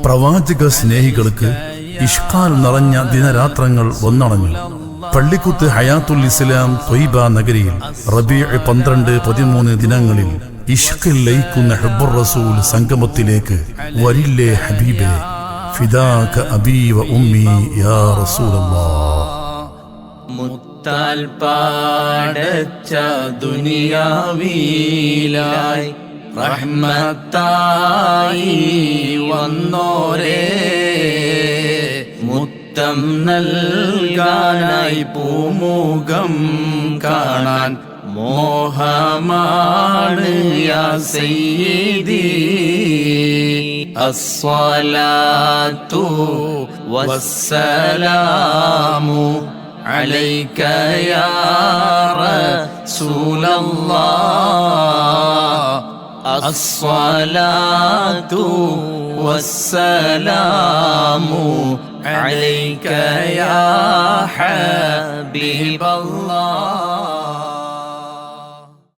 പ്രവാചക സ്നേഹികൾക്ക് ഇഷ്കാൽ നിറഞ്ഞ ദിനരാത്രങ്ങൾ ഒന്നണഞ്ഞു. പള്ളിക്കുത്ത് ഹയാത്തുൽ ഇസ്ലാം ത്വയ്ബ നഗരിയിൽ റബീഉ 12-13 ദിനങ്ങളിൽ ഇഷ്കിൽ ലയിക്കുന്ന ഹുബ്ബുർ റസൂൽ സംഗമത്തിലേക്ക് വരില്ലേ ഹബീബേ, ഫിദാക അബീ വ ഉമ്മി യാ റസൂലല്ലാഹ്. മുത്താൽ പാടച്ച ദുനിയാവിലായി റഹ്മത്തായി വന്നോരേ, മുത്തം നൽകാനായി പൂമുഖം കാണാൻ മോഹമാണ് യാ സയ്യിദി. അസ്സലാത്തു വസ്സലാമു അലൈക യാ റസൂലല്ലാഹ്. അസ്സലാത്തു വസ്സലാമു അലൈക യാ ഹബീബല്ലാഹ്.